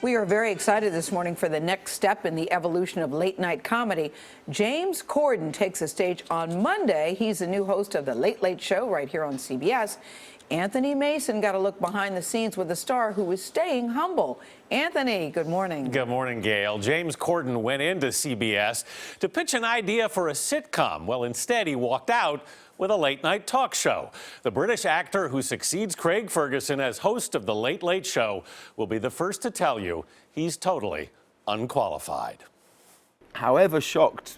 We are very excited this morning for the next step in the evolution of late-night comedy. James Corden takes the stage on Monday. He's the new host of The Late Late Show right here on CBS. Anthony Mason got a look behind the scenes with the star who is staying humble. Anthony, good morning. Good morning, Gail. James Corden went into CBS to pitch an idea for a sitcom. Well, instead, he walked out with a late-night talk show. The British actor who succeeds Craig Ferguson as host of The Late Late Show will be the first to tell you he's totally unqualified. However shocked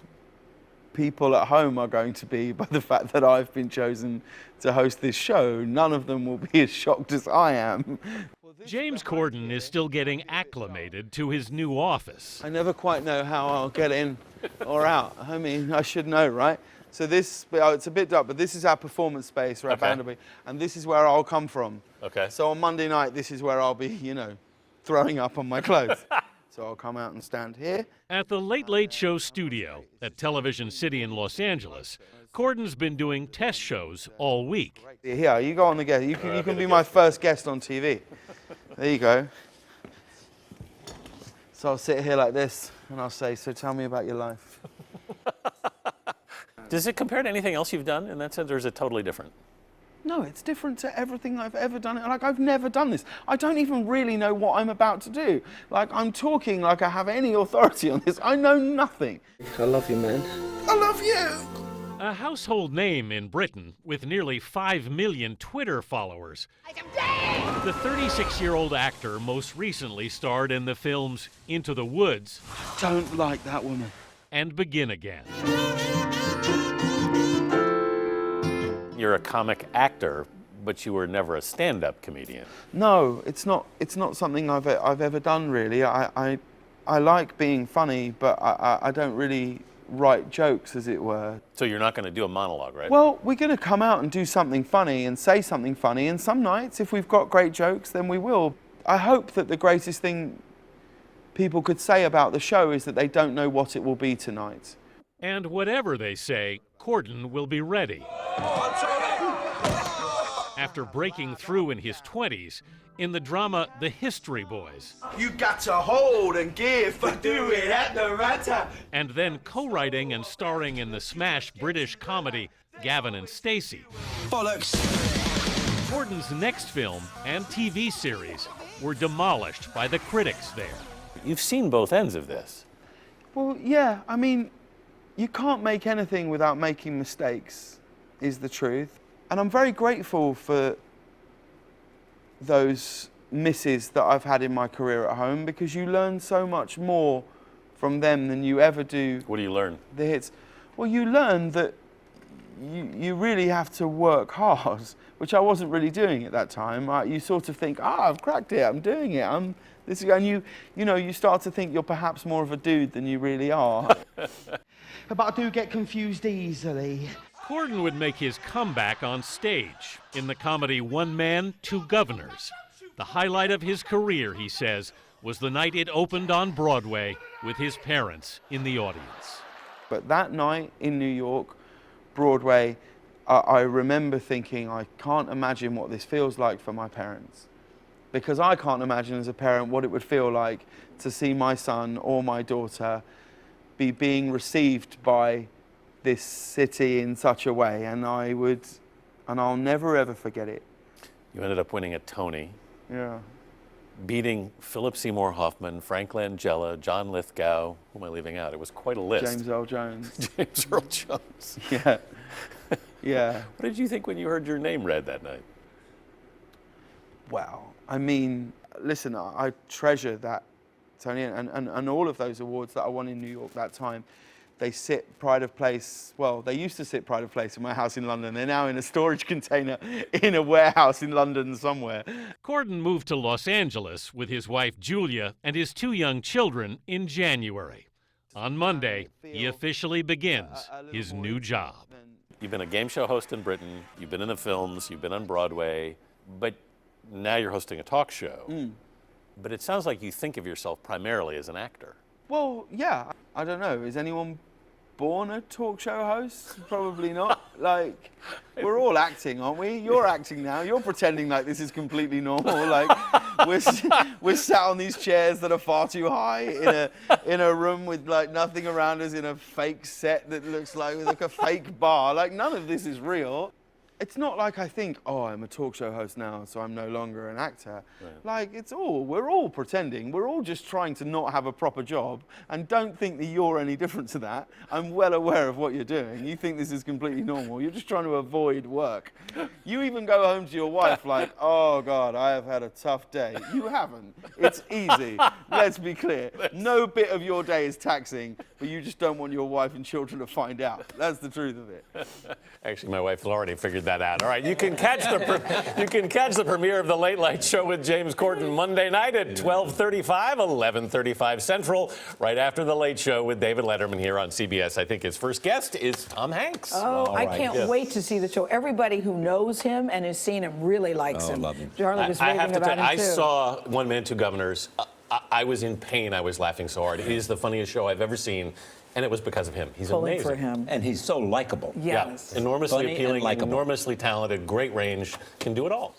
people at home are going to be by the fact that I've been chosen to host this show, none of them will be as shocked as I am. James Corden is still getting acclimated to his new office. I never quite know how I'll get in or out. I mean, I should know, right? So this, it's a bit dark, but this is our performance space, right, Vanderby, and this is where I'll come from. Okay. So on Monday night, this is where I'll be, you know, throwing up on my clothes. So I'll come out and stand here. At the Late Late Show studio at Television City in Los Angeles, Corden's been doing test shows all week. Here, you go on the guest. You can be my first guest on TV. There you go. So I'll sit here like this, and I'll say, so tell me about your life. Does it compare to anything else you've done in that sense, or is it totally different? No, it's different to everything I've ever done. Like, I've never done this. I don't even really know what I'm about to do. Like, I'm talking like I have any authority on this. I know nothing. I love you, man. I love you! A household name in Britain with nearly 5 million Twitter followers. The 36-year-old actor most recently starred in the films Into the Woods. Don't like that woman. And Begin Again. You're a comic actor, but you were never a stand-up comedian. No, it's not something I've ever done, really. I like being funny, but I don't really write jokes, as it were. So you're not going to do a monologue, right? Well, we're going to come out and do something funny and say something funny, and some nights, if we've got great jokes, then we will. I hope that the greatest thing people could say about the show is that they don't know what it will be tonight. And whatever they say, Corden will be ready. After breaking through in his 20s in the drama The History Boys. You got to hold and give, but do it at the right time. And then co-writing and starring in the smash British comedy Gavin and Stacey. Bollocks. Corden's next film and TV series were demolished by the critics there. You've seen both ends of this. Well, yeah, I mean, you can't make anything without making mistakes, is the truth. And I'm very grateful for those misses that I've had in my career at home, because you learn so much more from them than you ever do. What do you learn? The hits. Well, you learn that you really have to work hard, which I wasn't really doing at that time. You sort of think, I've cracked it, I'm doing it, and you start to think you're perhaps more of a dude than you really are. But I do get confused easily. Corden would make his comeback on stage in the comedy One Man, Two Governors. The highlight of his career, he says, was the night it opened on Broadway with his parents in the audience. But that night in New York, Broadway, I remember thinking, I can't imagine what this feels like for my parents. Because I can't imagine as a parent what it would feel like to see my son or my daughter be being received by this city in such a way, and I'll never ever forget it. You ended up winning a Tony. Yeah. Beating Philip Seymour Hoffman, Frank Langella, John Lithgow. Who am I leaving out? It was quite a list. James Earl Jones. James Earl Jones. Yeah. Yeah. What did you think when you heard your name read that night? Well, I mean, listen, I treasure that Tony and all of those awards that I won in New York that time. They sit pride of place, well, they used to sit pride of place in my house in London. They're now in a storage container in a warehouse in London somewhere. Corden moved to Los Angeles with his wife Julia and his 2 young children in January. On Monday, he officially begins his new job. You've been a game show host in Britain, you've been in the films, you've been on Broadway, but now you're hosting a talk show. But it sounds like you think of yourself primarily as an actor. Well, yeah, I don't know. Is anyone born a talk show host? Probably not. Like, we're all acting, aren't we? You're acting now. You're pretending like this is completely normal. Like, we're sat on these chairs that are far too high in a room with like nothing around us, in a fake set that looks like a fake bar. Like, none of this is real. It's not like I think, oh, I'm a talk show host now, so I'm no longer an actor. Right. Like, we're all pretending. We're all just trying to not have a proper job, and don't think that you're any different to that. I'm well aware of what you're doing. You think this is completely normal. You're just trying to avoid work. You even go home to your wife like, oh, God, I have had a tough day. You haven't. It's easy. Let's be clear. No bit of your day is taxing, but you just don't want your wife and children to find out. That's the truth of it. Actually, my wife has already figured that out. All right, you can catch the premiere of The Late Late Show with James Corden Monday night at 12:35, 11:35 Central, right after The Late Show with David Letterman here on CBS. I think his first guest is Tom Hanks. Oh, I can't wait to see the show. Everybody who knows him and has seen him really likes him. Love him. Charlie was raving about him, I too. saw One Man, Two Governors. I was in pain. I was laughing so hard. It is the funniest show I've ever seen, and it was because of him. He's Pulling amazing. for him. And he's so likable. Yes. Yeah, enormously Funny and appealing, likable. enormously talented, great range, can do it all.